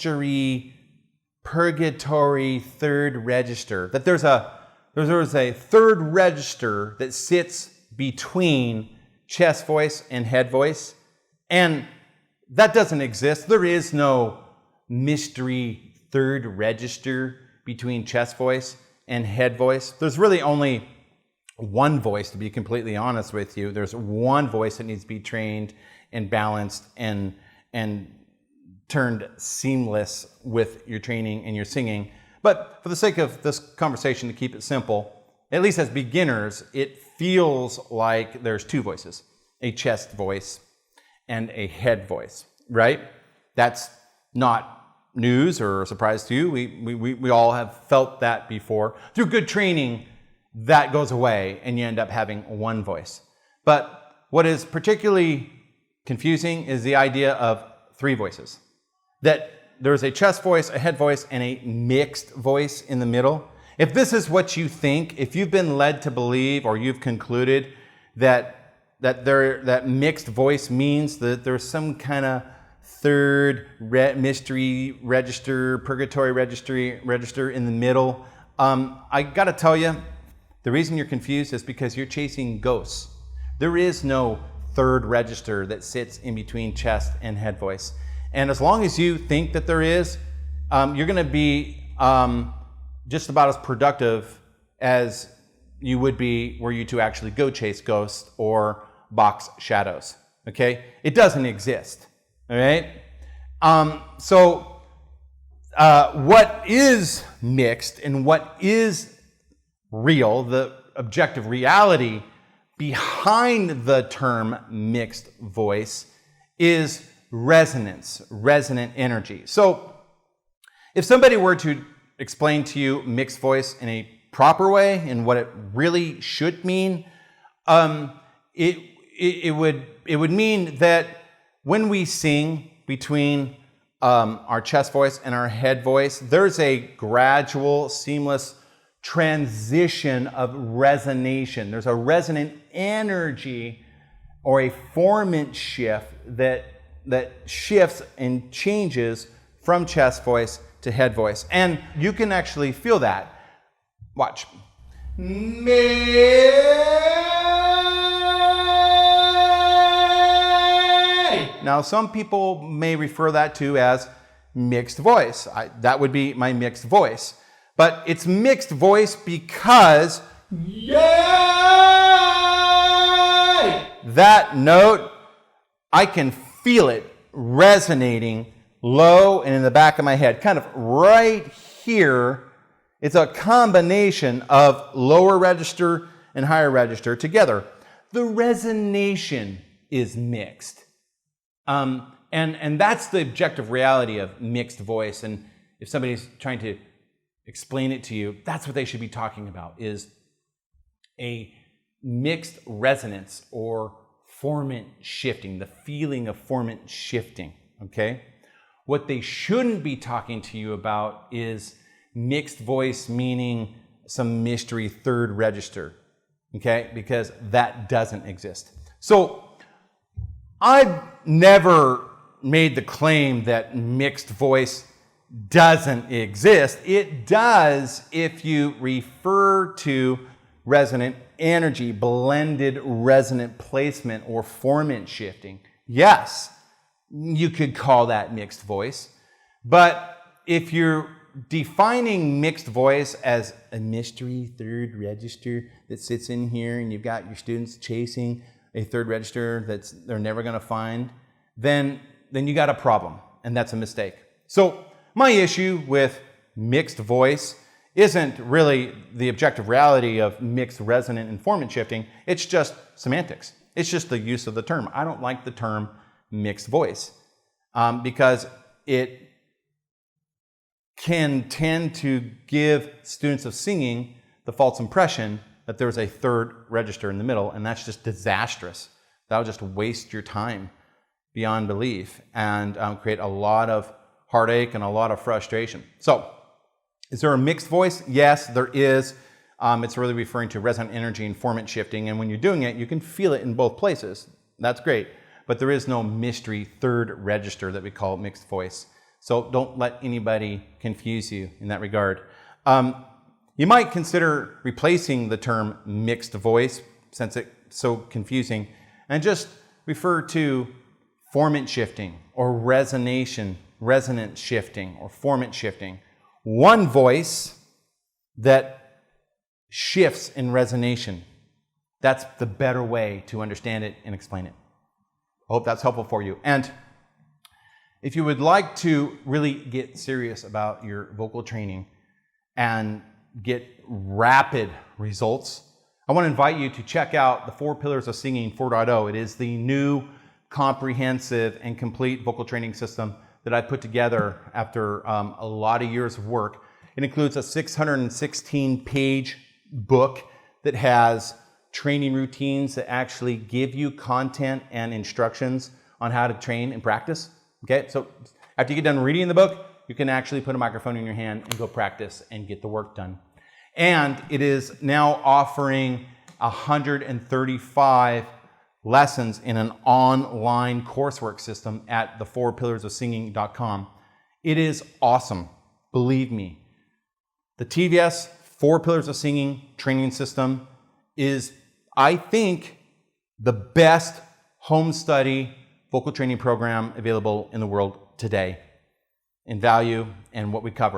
mystery, purgatory third register. That there's a third register that sits between chest voice and head voice. And that doesn't exist. There is no mystery third register between chest voice and head voice. There's really only one voice, to be completely honest with you. There's one voice that needs to be trained and balanced and turned seamless with your training and your singing. But for the sake of this conversation, to keep it simple, at least as beginners, it feels like there's two voices, a chest voice and a head voice, right? That's not news or a surprise to you. We all have felt that before. Through good training, that goes away and you end up having one voice. But what is particularly confusing is the idea of three voices. That there's a chest voice, a head voice, and a mixed voice in the middle. If this is what you think, if you've been led to believe or you've concluded that mixed voice means that there's some kind of third mystery register, purgatory register in the middle, I gotta tell you, the reason you're confused is because you're chasing ghosts. There is no third register that sits in between chest and head voice. And as long as you think that there is, you're gonna be just about as productive as you would be were you to actually go chase ghosts or box shadows, okay? It doesn't exist, all right? So what is mixed and what is real, the objective reality behind the term mixed voice is resonance, resonant energy. So if somebody were to explain to you mixed voice in a proper way and what it really should mean, it would mean that when we sing between our chest voice and our head voice, there's a gradual, seamless transition of resonation. There's a resonant energy or a formant shift that shifts and changes from chest voice to head voice. And you can actually feel that. Watch. Now, some people may refer that to as mixed voice. That would be my mixed voice. But it's mixed voice because that note, I can feel it resonating low and in the back of my head, kind of right here. It's a combination of lower register and higher register together. The resonation is mixed. And that's the objective reality of mixed voice. And if somebody's trying to explain it to you, that's what they should be talking about, is a mixed resonance or formant shifting, the feeling of formant shifting, okay? What they shouldn't be talking to you about is mixed voice, meaning some mystery third register, okay? Because that doesn't exist. So I've never made the claim that mixed voice doesn't exist. It does if you refer to resonant energy, blended resonant placement, or formant shifting. Yes, you could call that mixed voice. But if you're defining mixed voice as a mystery third register that sits in here and you've got your students chasing a third register they're never going to find, then you got a problem, and that's a mistake. So my issue with mixed voice isn't really the objective reality of mixed resonant and formant shifting. It's just semantics. It's just the use of the term. I don't like the term mixed voice because it can tend to give students of singing the false impression that there's a third register in the middle, and that's just disastrous. That'll just waste your time beyond belief and create a lot of heartache and a lot of frustration. So, is there a mixed voice? Yes, there is. It's really referring to resonant energy and formant shifting, and when you're doing it, you can feel it in both places. That's great, but there is no mystery third register that we call mixed voice. So don't let anybody confuse you in that regard. You might consider replacing the term mixed voice, since it's so confusing, and just refer to formant shifting or resonance shifting or formant shifting. One voice that shifts in resonation. That's the better way to understand it and explain it. I hope that's helpful for you. And if you would like to really get serious about your vocal training and get rapid results, I want to invite you to check out the 4 Pillars of Singing 4.0. It is the new comprehensive and complete vocal training system that I put together after a lot of years of work. It includes a 616-page book that has training routines that actually give you content and instructions on how to train and practice. Okay, so after you get done reading the book, you can actually put a microphone in your hand and go practice and get the work done. And it is now offering 135 lessons in an online coursework system at the4pillarsofsinging.com. It is awesome, believe me. The TVS 4 Pillars of Singing training system is, I think, the best home study vocal training program available in the world today in value and what we cover.